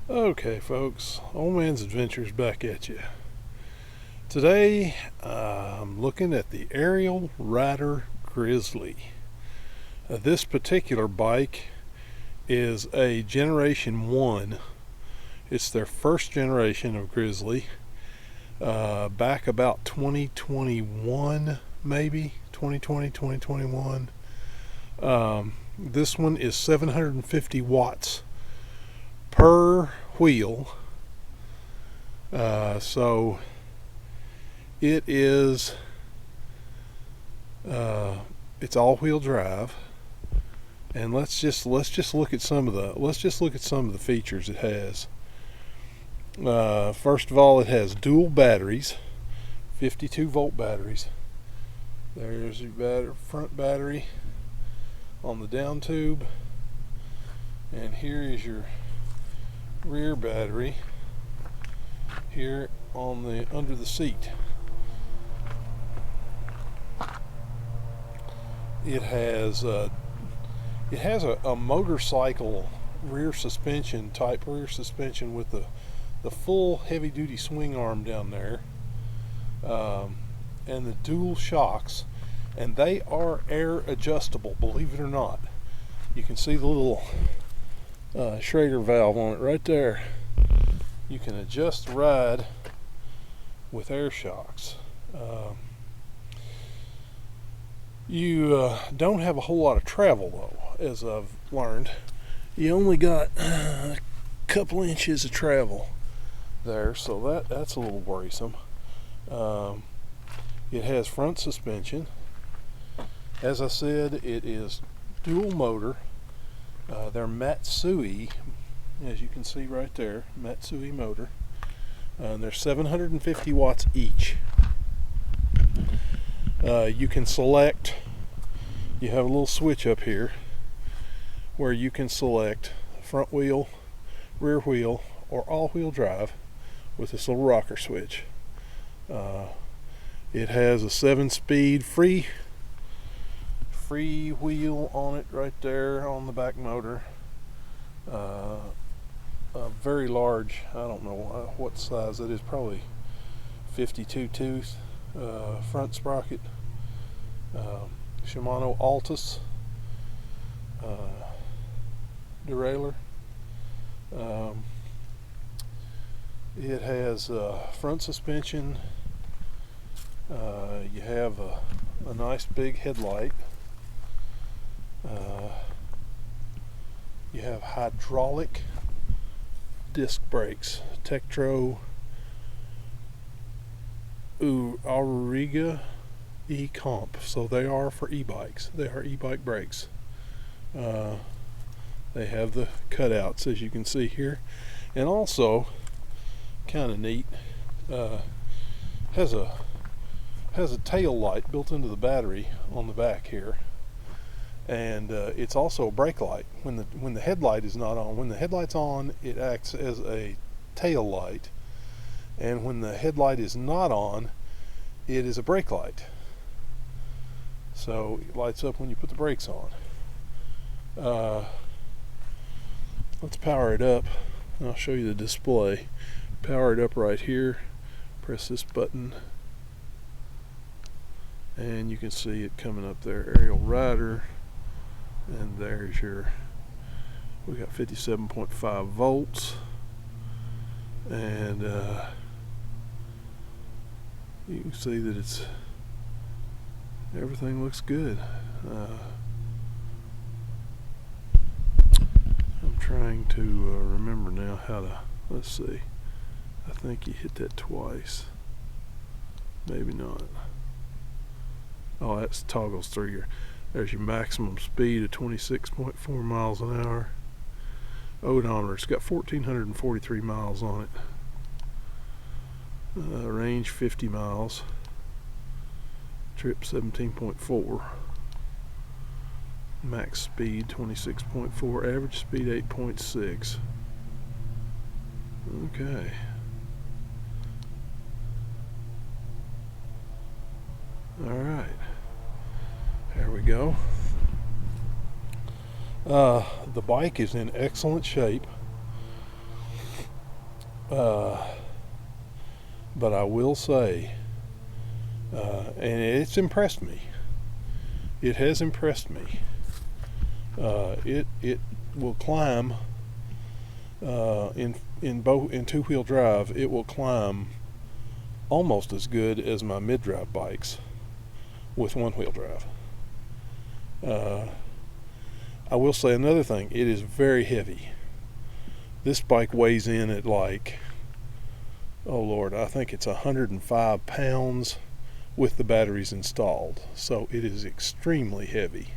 Okay, folks, Old Man's Adventures back at you. Today, I'm looking at the Ariel Rider Grizzly. This particular bike is a Generation 1. It's their first generation of Grizzly. Back about 2021, maybe 2020, 2021. This one is 750 watts per wheel, so it is it's all-wheel drive, and let's just look at some of the features it has. First of all, it has dual batteries, 52-volt batteries. There's your front battery on the down tube, and here is your rear battery here on the under the seat. It has a motorcycle rear suspension with the full heavy duty swing arm down there, and the dual shocks, and they are air adjustable, believe it or not. You can see the little Schrader valve on it right there. You can adjust the ride with air shocks. You don't have a whole lot of travel though, as I've learned. You only got a couple inches of travel there, so that's a little worrisome. It has front suspension. As I said, it is dual motor. They're Matsui, as you can see right there, Matsui motor. They're 750 watts each. You can select, you have a little switch up here where you can select front wheel, rear wheel, or all-wheel drive with this little rocker switch. It has a 7-speed free wheel on it right there on the back motor. A very large, I don't know what size it is, probably 52 tooth front sprocket. Shimano Altus derailleur. It has front suspension. You have a nice big headlight. You have hydraulic disc brakes, Tektro Auriga E-Comp, so they are for e-bikes. They are e-bike brakes. They have the cutouts, as you can see here, and also kind of neat, has a tail light built into the battery on the back here. And it's also a brake light when the headlight is not on. When the headlight's on, it acts as a tail light, and when the headlight is not on, it is a brake light. So it lights up when you put the brakes on. Let's power it up. I'll show you the display. Power it up right here. Press this button, and you can see it coming up there, Ariel Rider. And there's we got 57.5 volts, and you can see that everything looks good. I'm trying to remember now how to, let's see, I think you hit that twice, maybe not. Oh, that toggles through there's your maximum speed of 26.4 miles an hour. Odometer, it's got 1,443 miles on it. Range 50 miles. Trip 17.4. Max speed 26.4. Average speed 8.6. Okay. All right. There we go. The bike is in excellent shape. But I will say, and it's impressed me. It has impressed me. It will climb in two-wheel drive. It will climb almost as good as my mid-drive bikes with one-wheel drive. I will say another thing. It is very heavy. This bike weighs in at like, oh Lord, I think it's 105 pounds with the batteries installed. So it is extremely heavy.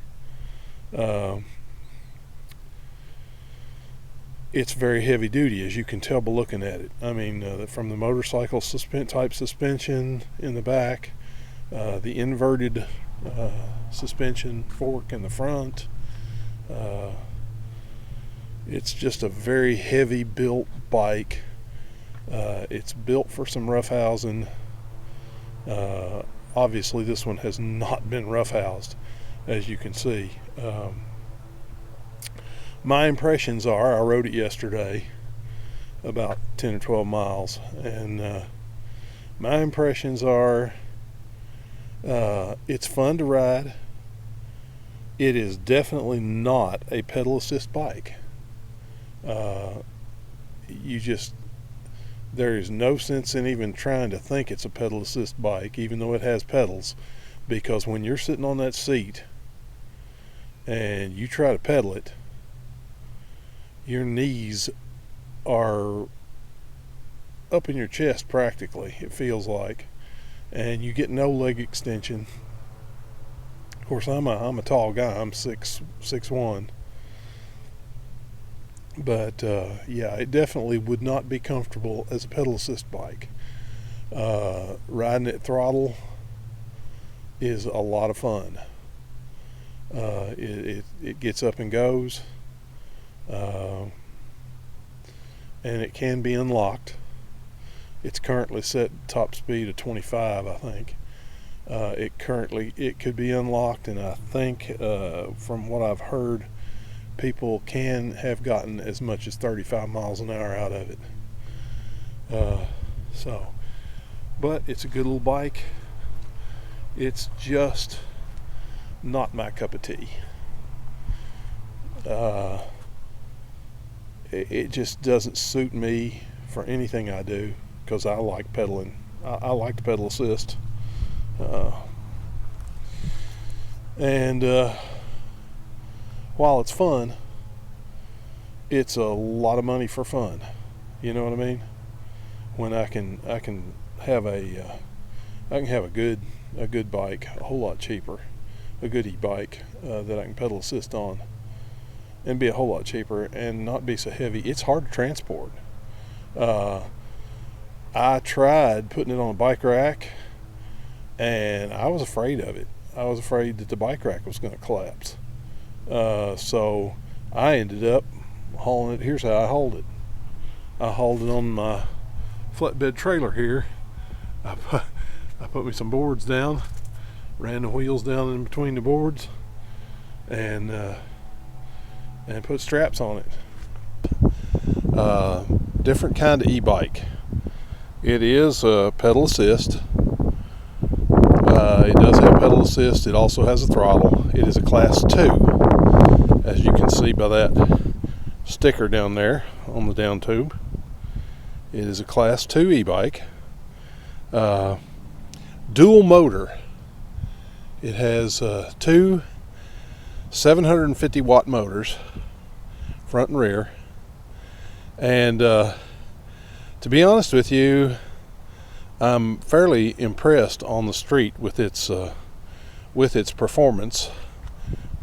It's very heavy duty, as you can tell by looking at it. I mean, from the motorcycle type suspension in the back, the inverted suspension fork in the front. It's just a very heavy built bike. It's built for some roughhousing. Obviously this one has not been roughhoused, as you can see. My impressions are, I rode it yesterday about 10 or 12 miles, and my impressions are it's fun to ride. It is definitely not a pedal assist bike. There is no sense in even trying to think it's a pedal assist bike, even though it has pedals, because when you're sitting on that seat and you try to pedal it, your knees are up in your chest practically, it feels like, and you get no leg extension. Of course, I'm a tall guy. I'm 6'1", but yeah, it definitely would not be comfortable as a pedal assist bike. Riding at throttle is a lot of fun. It gets up and goes, and it can be unlocked. It's currently set top speed of 25, I think. It could be unlocked, and I think from what I've heard, people can have gotten as much as 35 miles an hour out of it. But it's a good little bike. It's just not my cup of tea. It just doesn't suit me for anything I do, because I like pedaling. I like the pedal assist. And while it's fun, it's a lot of money for fun. You know what I mean? When I can have a good bike a whole lot cheaper, a good e-bike that I can pedal assist on, and be a whole lot cheaper and not be so heavy. It's hard to transport. I tried putting it on a bike rack, and I was afraid of it. I was afraid that the bike rack was going to collapse. So I ended up hauling it. Here's how I hauled it. I hauled it on my flatbed trailer here. I put me some boards down, ran the wheels down in between the boards, and put straps on it. Different kind of e-bike. It is a pedal assist. It does have pedal assist. It also has a throttle. It is a class 2, as you can see by that sticker down there on the down tube. It is a class 2 e-bike. Dual motor. It has two 750 watt motors, front and rear. And to be honest with you, I'm fairly impressed on the street with its performance.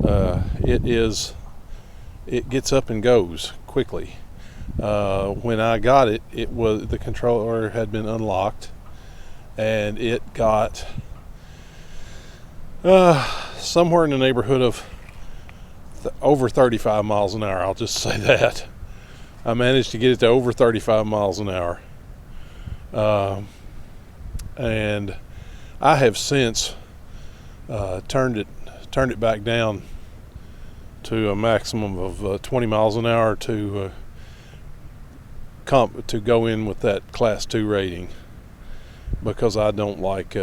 It gets up and goes quickly. When I got it, the controller had been unlocked, and it got somewhere in the neighborhood of over 35 miles an hour. I'll just say that. I managed to get it to over 35 miles an hour. And I have since turned it back down to a maximum of 20 miles an hour to go in with that Class 2 rating, because I don't like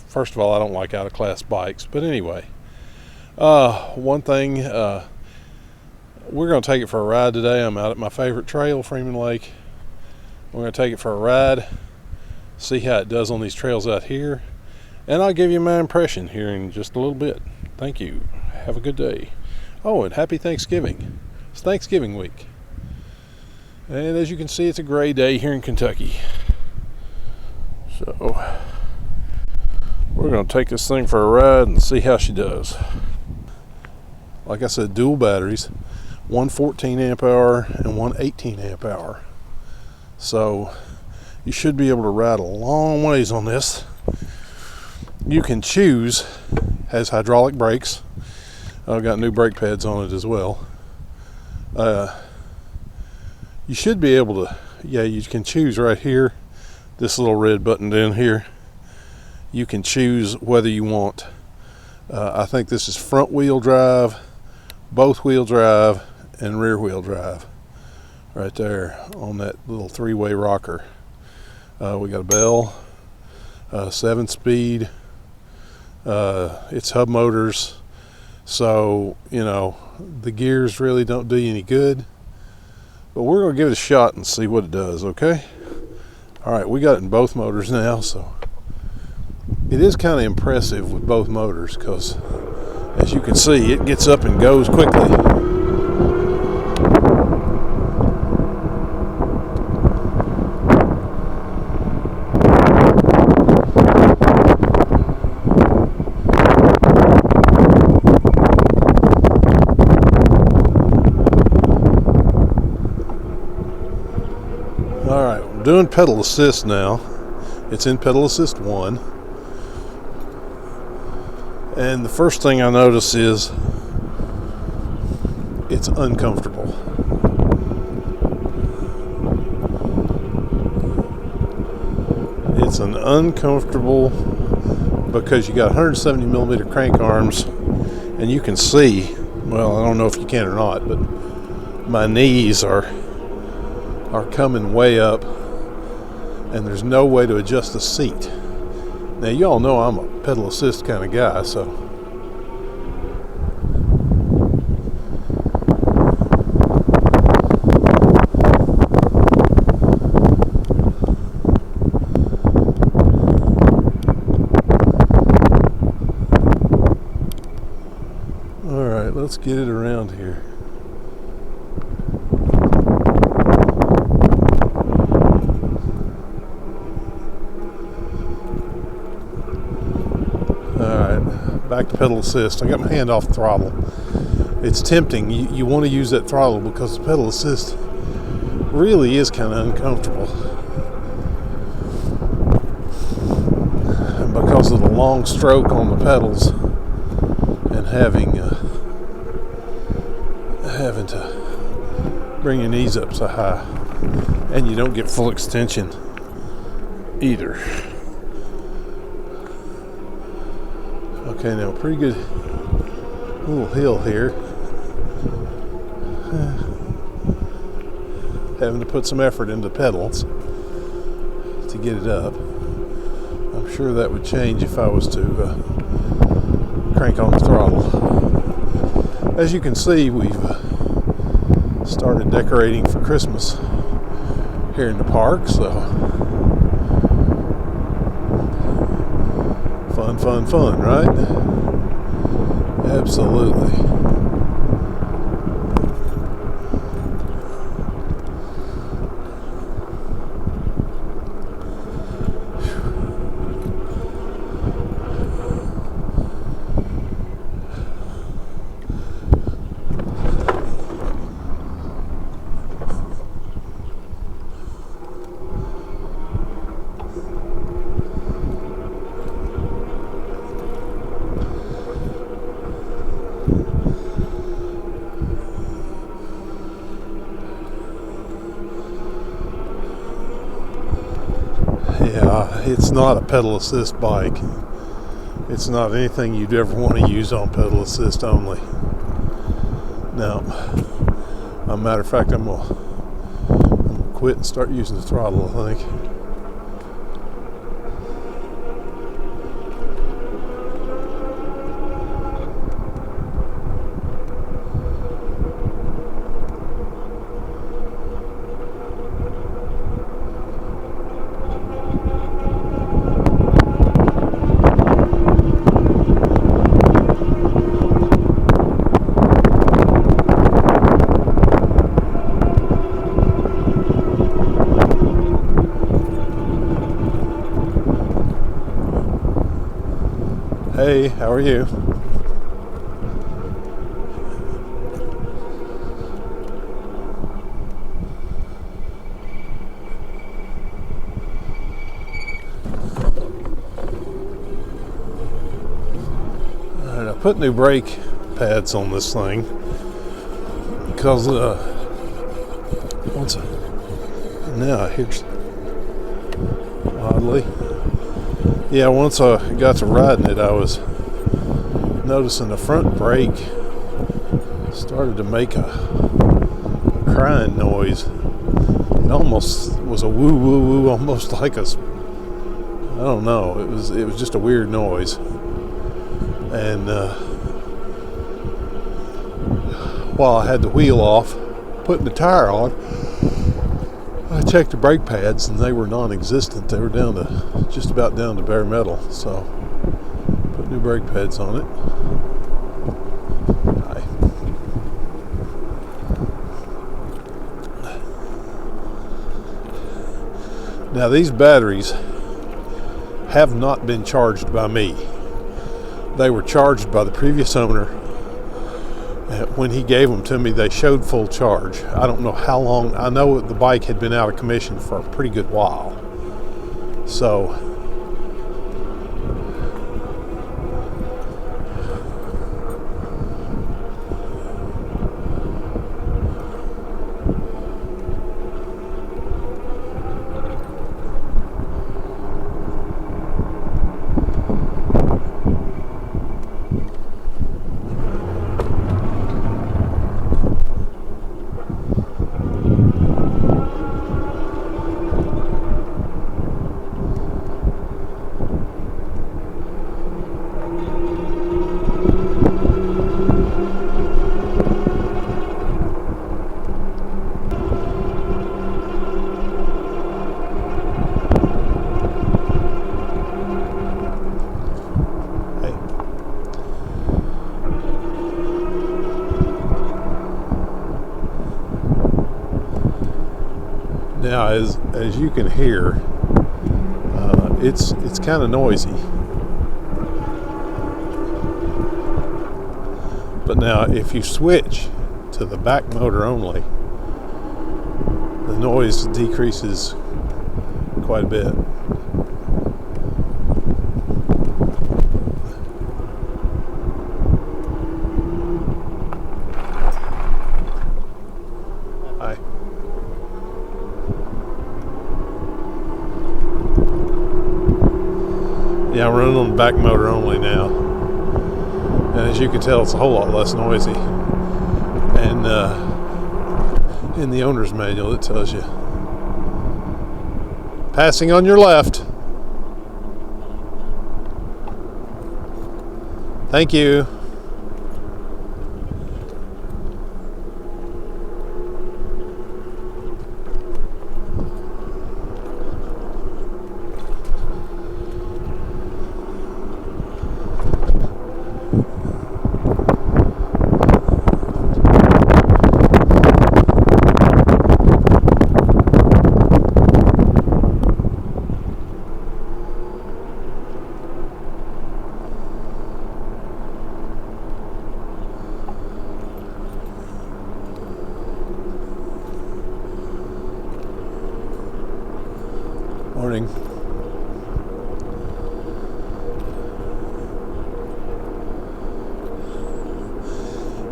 first of all, I don't like out of class bikes. But anyway, one thing, we're going to take it for a ride today. I'm out at my favorite trail, Freeman Lake. We're going to take it for a ride, see how it does on these trails out here, and I'll give you my impression here in just a little bit. Thank you. Have a good day. Oh, and happy Thanksgiving. It's Thanksgiving week. And as you can see, it's a gray day here in Kentucky. So we're going to take this thing for a ride and see how she does. Like I said, dual batteries, one 14 amp hour and one 18 amp hour. So you should be able to ride a long ways on this. You can choose, has hydraulic brakes. I've got new brake pads on it as well. You should be able to, you can choose right here, this little red button down here. You can choose whether you want, I think this is front wheel drive, both wheel drive, and rear wheel drive. Right there on that little 3-way rocker. We got a bell, 7-speed, it's hub motors. So, the gears really don't do you any good. But we're going to give it a shot and see what it does, okay? Alright, we got it in both motors now, so it is kind of impressive with both motors, because as you can see, it gets up and goes quickly. Alright, I'm doing pedal assist now. It's in pedal assist 1. And the first thing I notice is it's uncomfortable. It's an uncomfortable, because you got 170 millimeter crank arms, and you can see, well, I don't know if you can or not, but my knees are coming way up, and there's no way to adjust the seat. Now, you all know I'm a pedal assist kind of guy, so all right, let's get it around here. Back to pedal assist. I got my hand off the throttle. It's tempting. You want to use that throttle, because the pedal assist really is kind of uncomfortable, and because of the long stroke on the pedals and having to bring your knees up so high, and you don't get full extension either. Okay, now pretty good little hill here. Having to put some effort into pedals to get it up. I'm sure that would change if I was to crank on the throttle. As you can see, we've started decorating for Christmas here in the park, so fun, right? Absolutely. It's not a pedal assist bike. It's not anything you'd ever want to use on pedal assist only. Now, as a matter of fact, I'm gonna quit and start using the throttle, I think. Hey, how are you? Alright, I put new brake pads on this thing because now here's oddly. Yeah, once I got to riding it, I was noticing the front brake started to make a crying noise. It almost was a woo woo woo, almost like I don't know. It was just a weird noise. And while I had the wheel off, putting the tire on, I checked the brake pads and they were non-existent. They were just about down to bare metal. So put new brake pads on it. Hi. Now these batteries have not been charged by me. They were charged by the previous owner. When he gave them to me, they showed full charge. I don't know how long. I know the bike had been out of commission for a pretty good while. So now, as you can hear, it's kind of noisy. But now, if you switch to the back motor only, the noise decreases quite a bit. Hi. Yeah, I'm running on the back motor only now. And as you can tell, it's a whole lot less noisy. And in the owner's manual, it tells you, passing on your left. Thank you. Morning.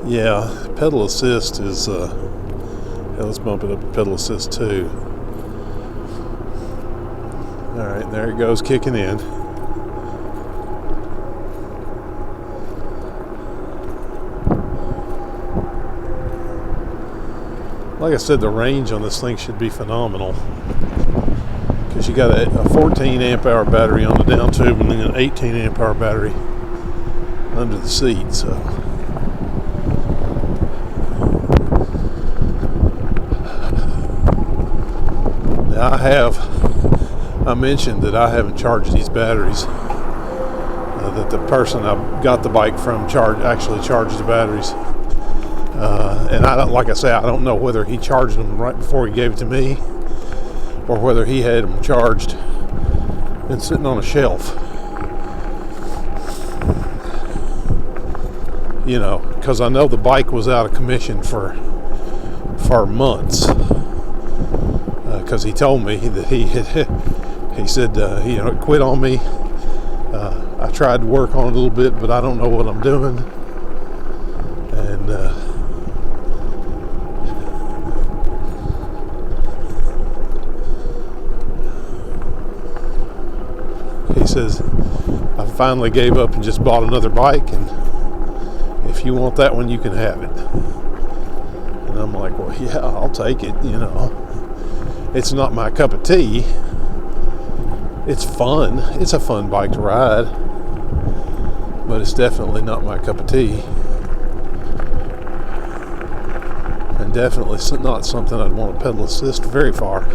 Yeah, pedal assist is, let's bump it up to pedal assist 2. Alright, there it goes, kicking in. Like I said, the range on this thing should be phenomenal, because you got a 14 amp hour battery on the down tube and then an 18 amp hour battery under the seat. So now I mentioned that I haven't charged these batteries, that the person I got the bike from actually charged the batteries, and I don't, like I say, I don't know whether he charged them right before he gave it to me or whether he had them charged and sitting on a shelf, you know, because I know the bike was out of commission for months, because he told me that he said it quit on me. I tried to work on it a little bit, but I don't know what I'm doing. And he says, I finally gave up and just bought another bike, and if you want that one, you can have it. And I'm like, well, yeah, I'll take it, you know. It's not my cup of tea. It's fun. It's a fun bike to ride, but it's definitely not my cup of tea. And definitely not something I'd want to pedal assist very far.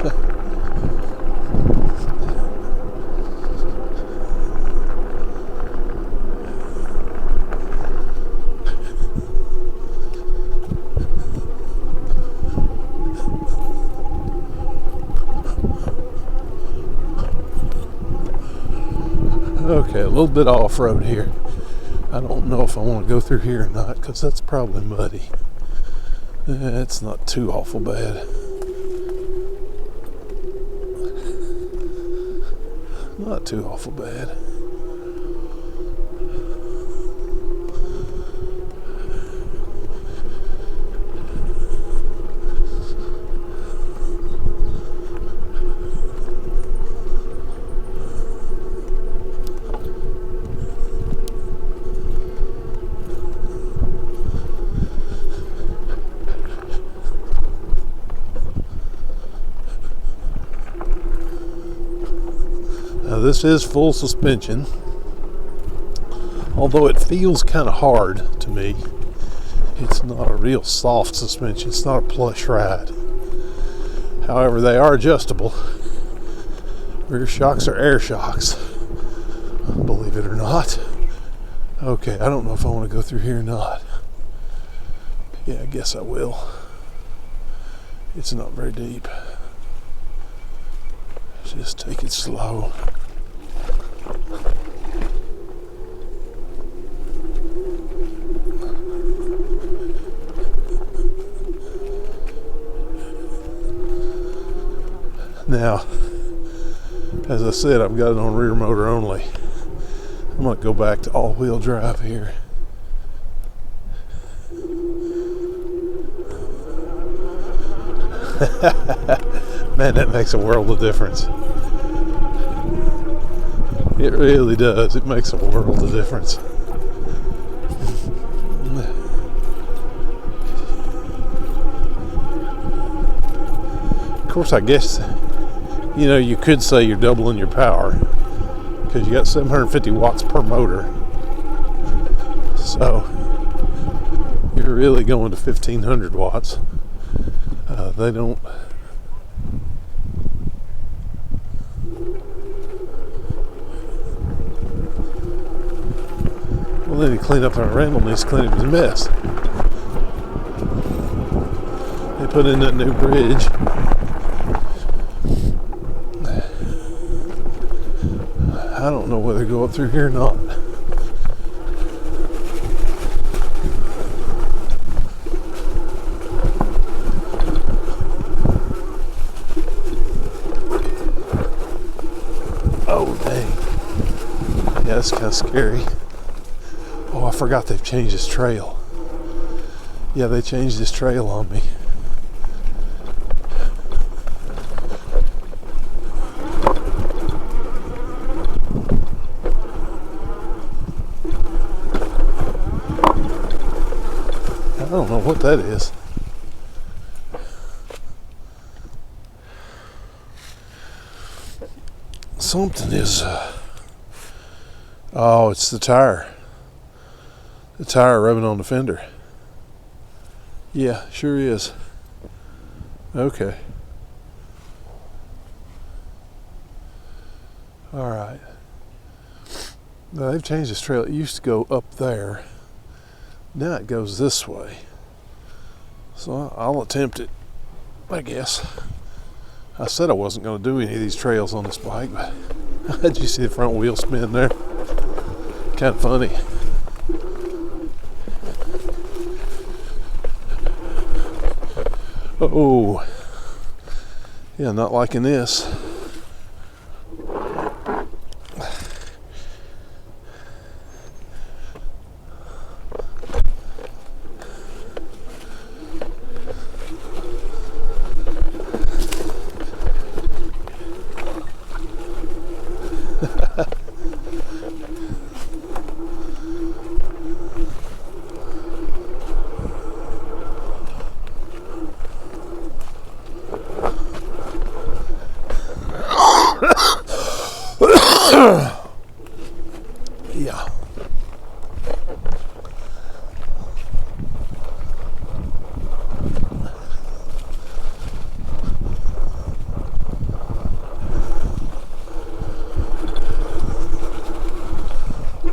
Okay, a little bit off-road here. I don't know if I want to go through here or not, because that's probably muddy. It's not too awful bad. Not too awful bad. Now this is full suspension, although it feels kind of hard to me. It's not a real soft suspension. It's not a plush ride. However, they are adjustable. Rear shocks are air shocks, believe it or not. Okay, I don't know if I want to go through here or not. Yeah, I guess I will. It's not very deep. Just take it slow. Now, as I said, I've got it on rear motor only. I'm going to go back to all-wheel drive here. Man, that makes a world of difference. It really does. It makes a world of difference. Of course, I guess, you know, you could say you're doubling your power, because you got 750 watts per motor. So you're really going to 1500 watts. They don't. Well, then he cleaned up that Randall needs to clean up his mess. They put in that new bridge. I don't know whether to go up through here or not. Oh, dang. Yeah, that's kind of scary. Oh, I forgot they've changed this trail. Yeah, they changed this trail on me. I don't know what that is. Something is, oh, it's the tire. The tire rubbing on the fender. Yeah, sure is. Okay. Alright. Now they've changed this trail. It used to go up there. Now it goes this way. So I'll attempt it, I guess. I said I wasn't going to do any of these trails on this bike, but did you see the front wheel spin there? Kind of funny. Oh, yeah, not liking this. Yeah.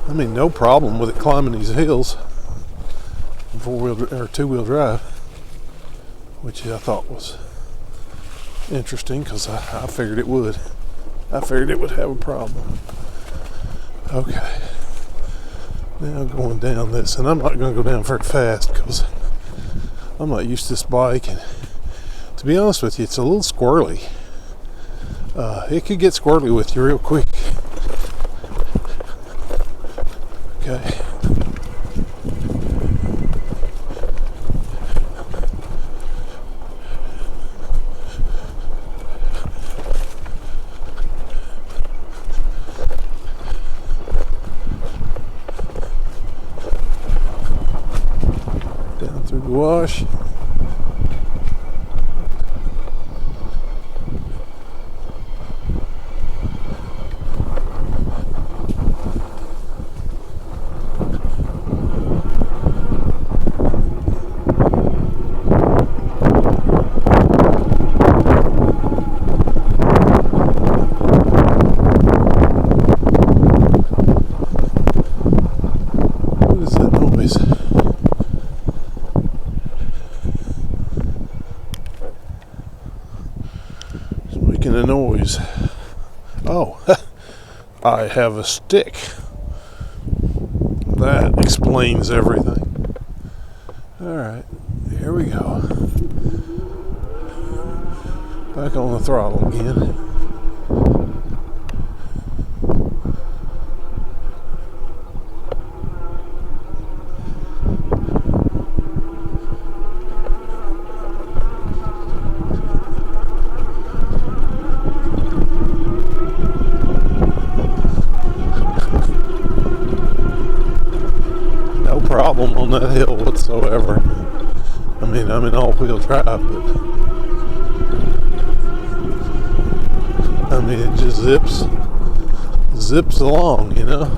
I mean, no problem with it climbing these hills in four-wheel or two-wheel drive, which I thought was interesting because I figured it would. I figured it would have a problem. Okay. Now going down this, and I'm not going to go down very fast because I'm not used to this bike, and to be honest with you, it's a little squirrely. It could get squirrely with you real quick. Okay. Down through the wash. Making a noise. Oh, I have a stick. That explains everything. Alright, here we go. Back on the throttle again. Problem on that hill whatsoever. I mean, I'm in all-wheel drive, but I mean, it just zips along, you know.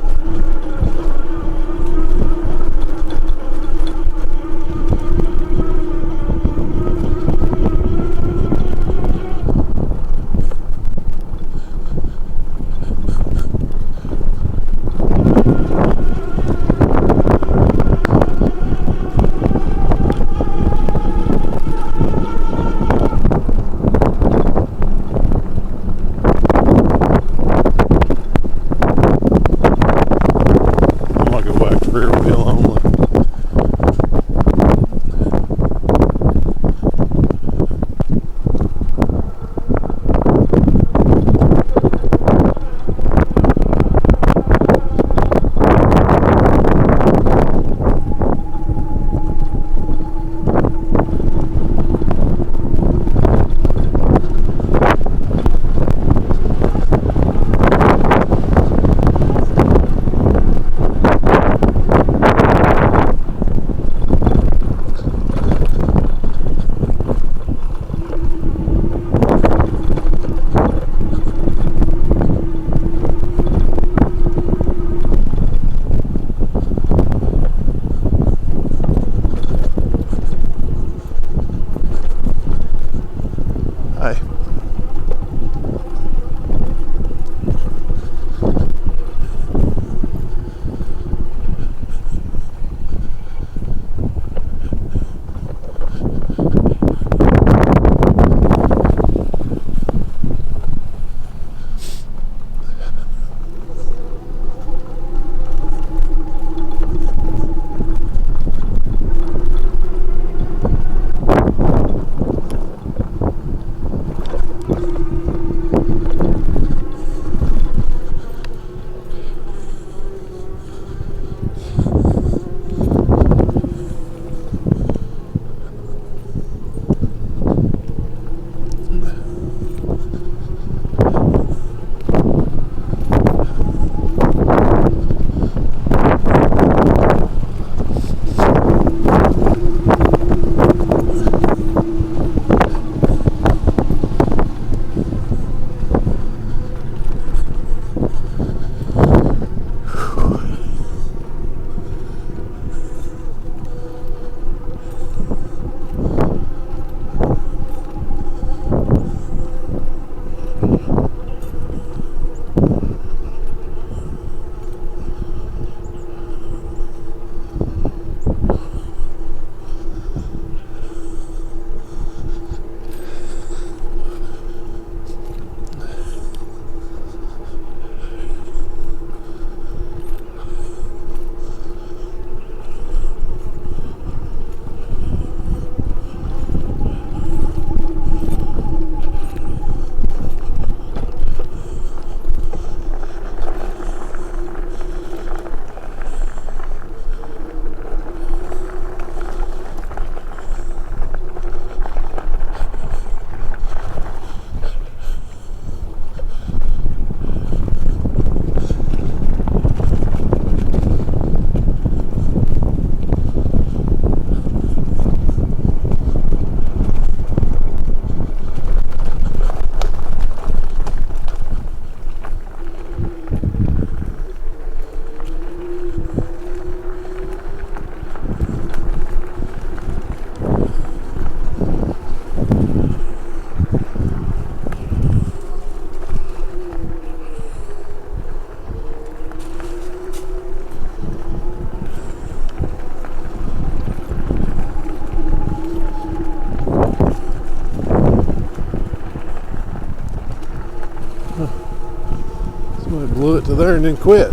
Hi. Somebody blew it to there and then quit.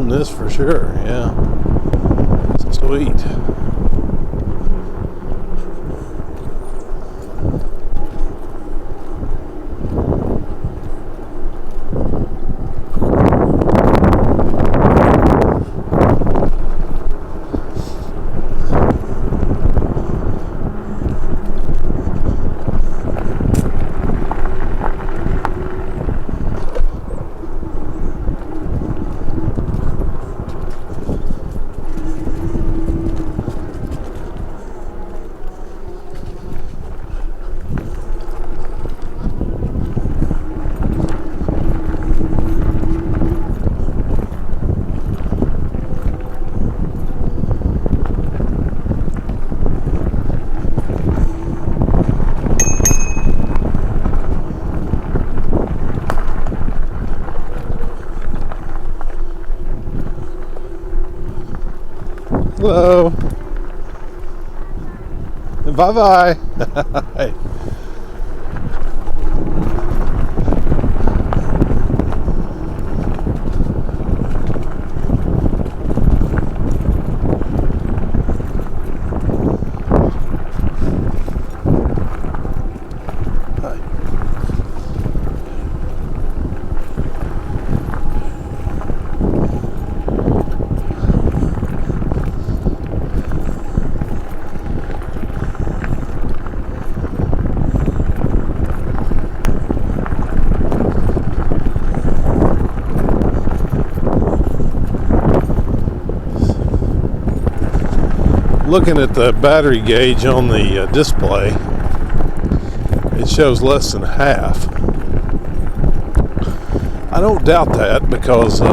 on this for sure. Yeah. Sweet. Hello. Bye-bye. Hey. Hi. Looking at the battery gauge on the display, it shows less than half. I don't doubt that because I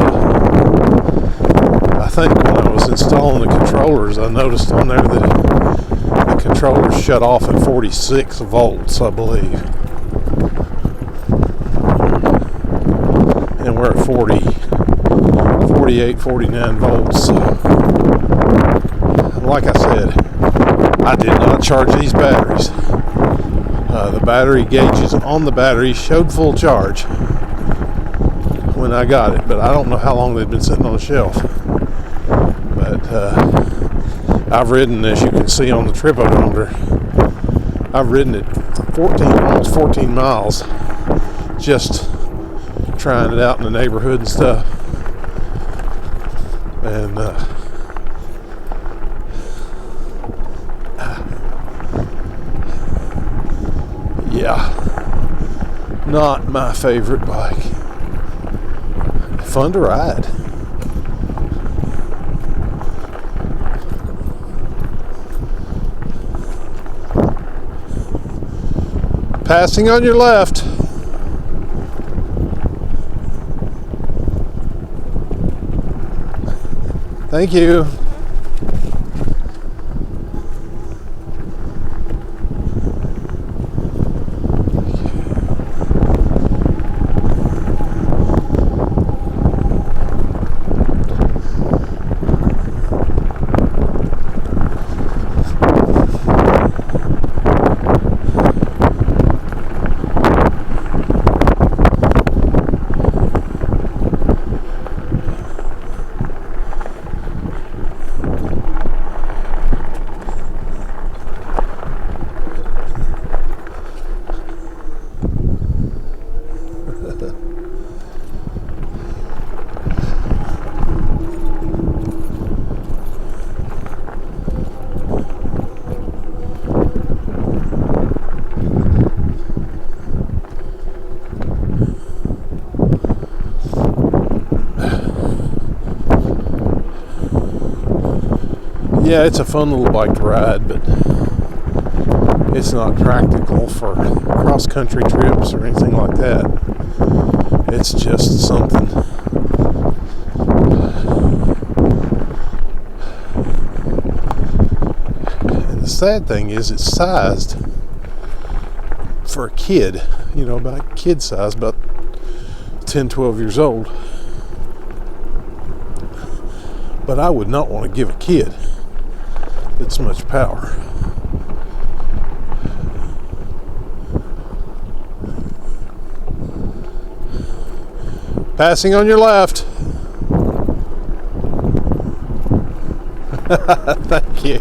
think when I was installing the controllers, I noticed on there that the controllers shut off at 46 volts, I believe. And we're at 48, 49 volts. Like I said, I did not charge these batteries. The battery gauges on the battery showed full charge when I got it, but I don't know how long they've been sitting on the shelf. But I've ridden, as you can see on the trip odometer, I've ridden it almost 14 miles just trying it out in the neighborhood and stuff. And yeah, not my favorite bike. Fun to ride. Passing on your left. Thank you. Yeah, it's a fun little bike to ride, but it's not practical for cross-country trips or anything like that. It's just something. And the sad thing is it's sized for a kid, about kid size, about 10, 12 years old. But I would not want to give a kid it's much power. Passing on your left. Thank you.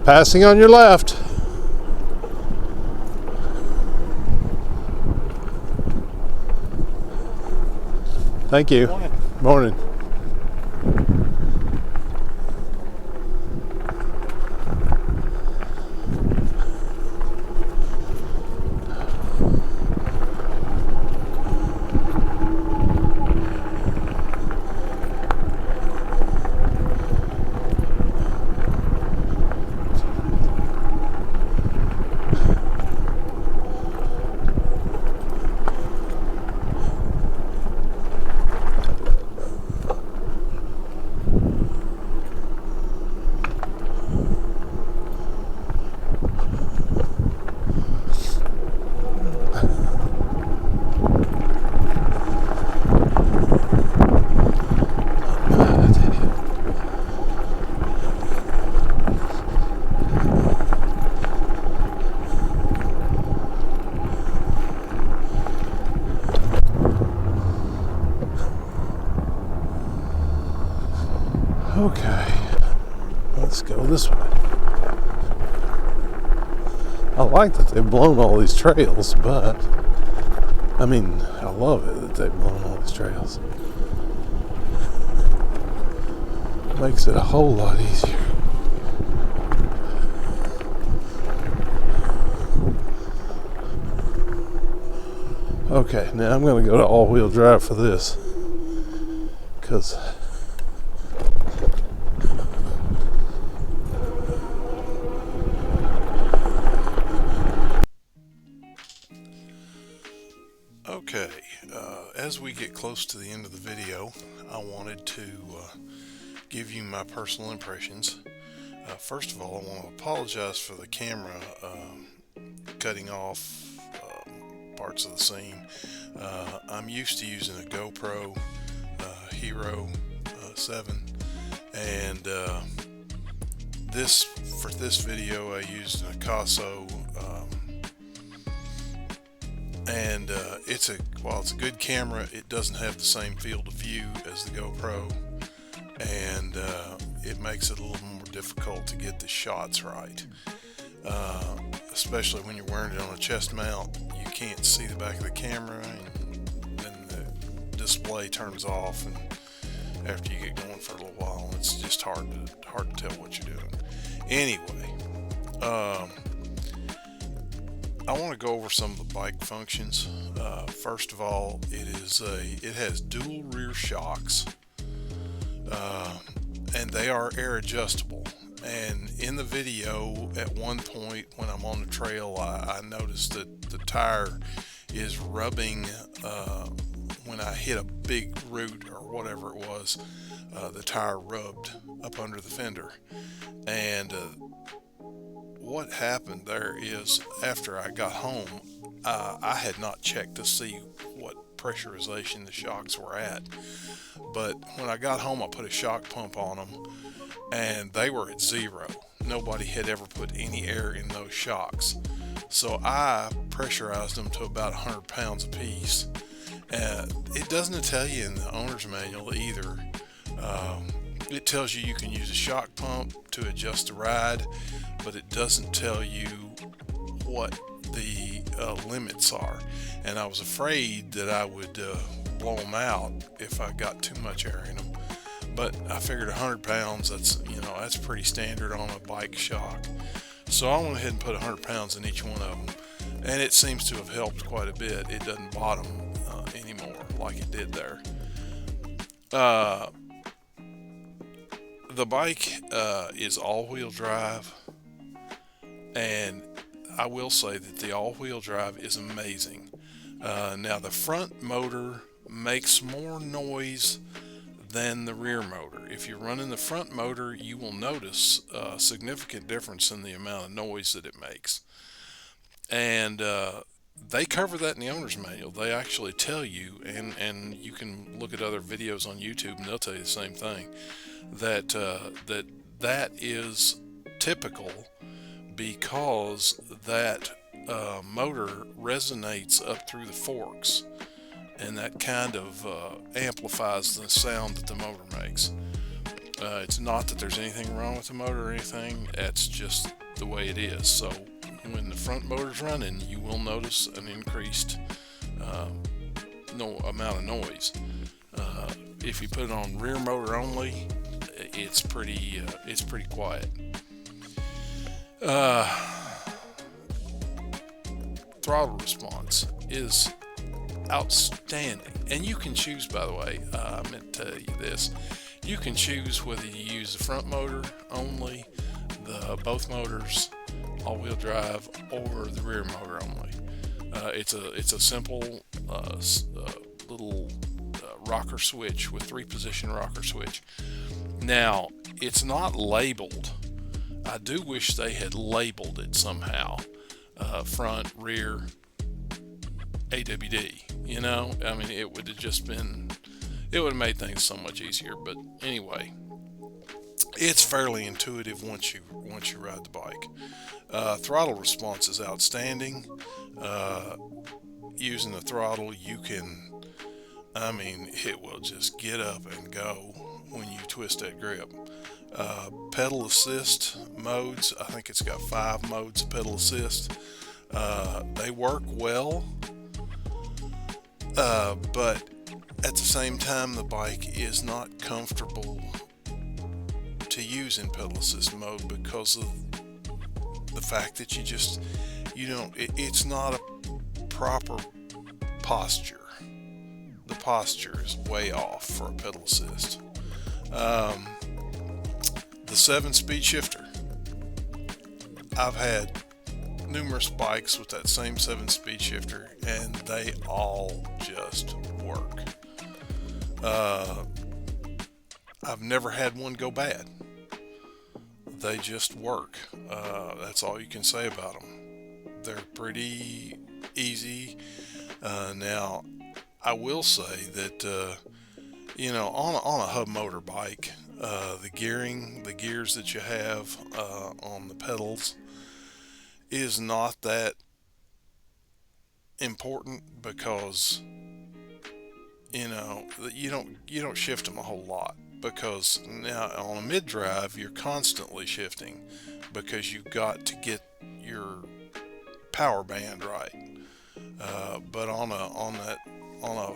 Passing on your left. Thank you. Morning. Morning. Okay, let's go this way. I like that they've blown all these trails, but I mean, I love it that they've blown all these trails. Makes it a whole lot easier. Okay, now I'm going to go to all-wheel drive for this, because okay, as we get close to the end of the video, I wanted to give you my personal impressions. First of all, I want to apologize for the camera cutting off parts of the scene. I'm used to using a GoPro Hero 7, and for this video I used an Picasso, and while it's a good camera, it doesn't have the same field of view as the GoPro, and it makes it a little more difficult to get the shots right, especially when you're wearing it on a chest mount. You can't see the back of the camera, and then the display turns off, and after you get going for a little while, it's just hard to tell what you're doing. Anyway, I want to go over some of the bike functions. First of all, it has dual rear shocks, and they are air adjustable. And in the video, at one point when I'm on the trail, I noticed that the tire is rubbing when I hit a big root or whatever it was. The tire rubbed up under the fender, and what happened there is, after I got home, I had not checked to see what pressurization the shocks were at, but when I got home I put a shock pump on them, and they were at 0. Nobody had ever put any air in those shocks, so I pressurized them to about 100 pounds a piece. It doesn't tell you in the owner's manual either. It tells you can use a shock pump to adjust the ride, but it doesn't tell you what the limits are. And I was afraid that I would blow them out if I got too much air in them. But I figured 100 pounds, that's pretty standard on a bike shock. So I went ahead and put 100 pounds in each one of them. And it seems to have helped quite a bit. It doesn't bottom anymore like it did there. The bike is all-wheel drive, and I will say that the all-wheel drive is amazing. Now the front motor makes more noise than the rear motor. If you're running the front motor, you will notice a significant difference in the amount of noise that it makes. And they cover that in the owner's manual. They actually tell you, and you can look at other videos on YouTube, and they'll tell you the same thing, that that is typical because that motor resonates up through the forks, and that kind of amplifies the sound that the motor makes. It's not that there's anything wrong with the motor or anything, that's just the way it is. So when the front motor's running, you will notice an increased amount of noise. If you put it on rear motor only, it's pretty quiet. Throttle response is outstanding, and you can choose, by the way, I meant to tell you this, you can choose whether you use the front motor only, both motors, all-wheel drive, or the rear motor only. It's a simple little rocker switch with 3-position rocker switch. Now, it's not labeled. I do wish they had labeled it somehow, front, rear, AWD. You know, I mean, it would have made things so much easier. But anyway, it's fairly intuitive once you ride the bike. Throttle response is outstanding. Using the throttle, it will just get up and go when you twist that grip. Pedal assist modes, I think it's got 5 modes of pedal assist. They work well, but at the same time, the bike is not comfortable to use in pedal assist mode because of the fact that it's not a proper posture. The posture is way off for a pedal assist. The 7-speed shifter. I've had numerous bikes with that same 7-speed shifter, and they all just work. I've never had one go bad. They just work. That's all you can say about them. They're pretty easy. Now, I will say that on a hub motor bike, the gears that you have on the pedals is not that important because you don't shift them a whole lot, because now on a mid drive you're constantly shifting because you've got to get your power band right. But on a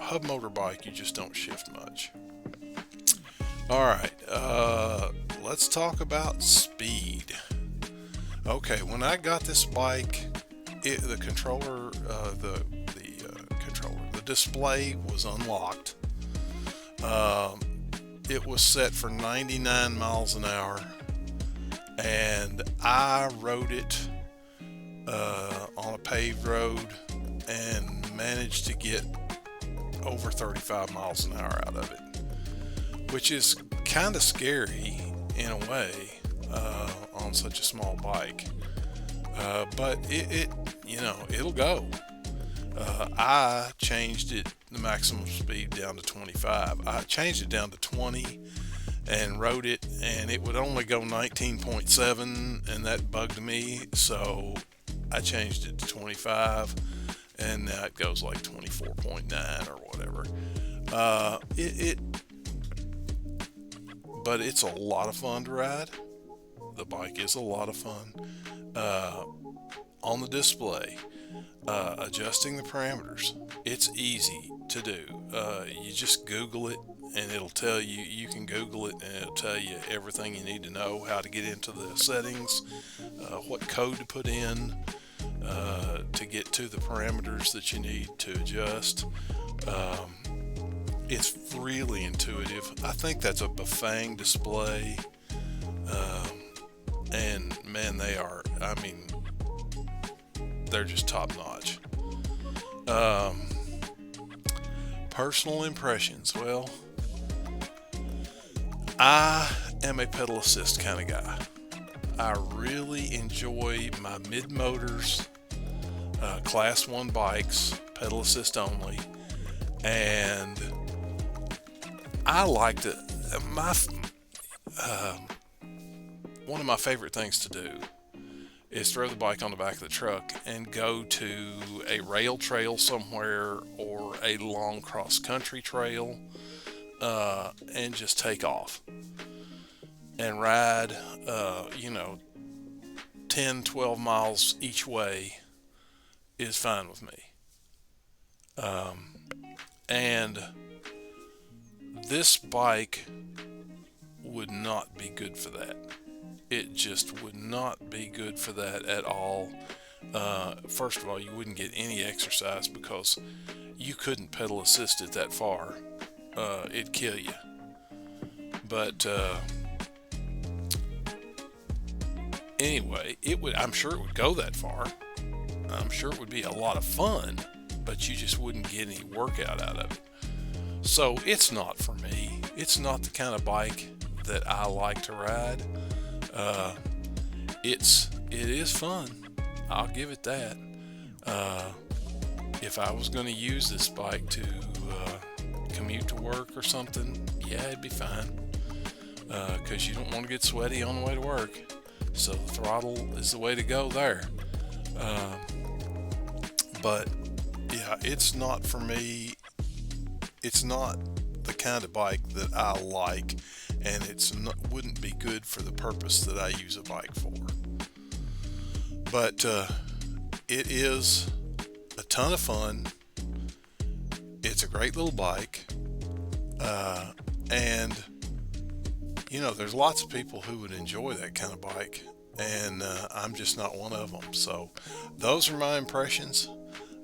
hub motor bike, you just don't shift much. All right, let's talk about speed. Okay, when I got this bike, the display was unlocked. It was set for 99 miles an hour, and I rode it on a paved road and managed to get over 35 miles an hour out of it, which is kind of scary in a way on such a small bike, but it'll go. I changed the maximum speed down to 25. I changed it down to 20 and rode it, and it would only go 19.7, and that bugged me, so I changed it to 25, and now it goes like 24.9 or whatever. But it's a lot of fun to ride. The bike is a lot of fun. On the display, adjusting the parameters, it's easy to do. You just Google it, and it'll tell you. You can Google it, and it'll tell you everything you need to know, how to get into the settings, what code to put in to get to the parameters that you need to adjust. It's really intuitive. I think that's a Bafang display, and man, they are. I mean, they're just top notch. Personal impressions. Well, I am a pedal assist kind of guy. I really enjoy my mid-motors, class 1 bikes, pedal assist only, and I like to, one of my favorite things to do is throw the bike on the back of the truck and go to a rail trail somewhere or a long cross-country trail, and just take off and ride, 10, 12 miles each way is fine with me. And this bike would not be good for that. It just would not be good for that at all. First of all, you wouldn't get any exercise because you couldn't pedal assist it that far. It'd kill you. But anyway, I'm sure it would go that far. I'm sure it would be a lot of fun, but you just wouldn't get any workout out of it. So it's not for me. It's not the kind of bike that I like to ride. It is fun. I'll give it that. If I was going to use this bike to commute to work or something, yeah, it'd be fine. Because you don't want to get sweaty on the way to work. So the throttle is the way to go there. But yeah, it's not for me. It's not the kind of bike that I like, and wouldn't be good for the purpose that I use a bike for. But it is a ton of fun. It's a great little bike, and there's lots of people who would enjoy that kind of bike, and I'm just not one of them. So those are my impressions,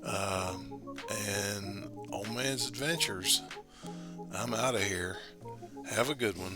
and Old Man's Adventures. I'm out of here. Have a good one.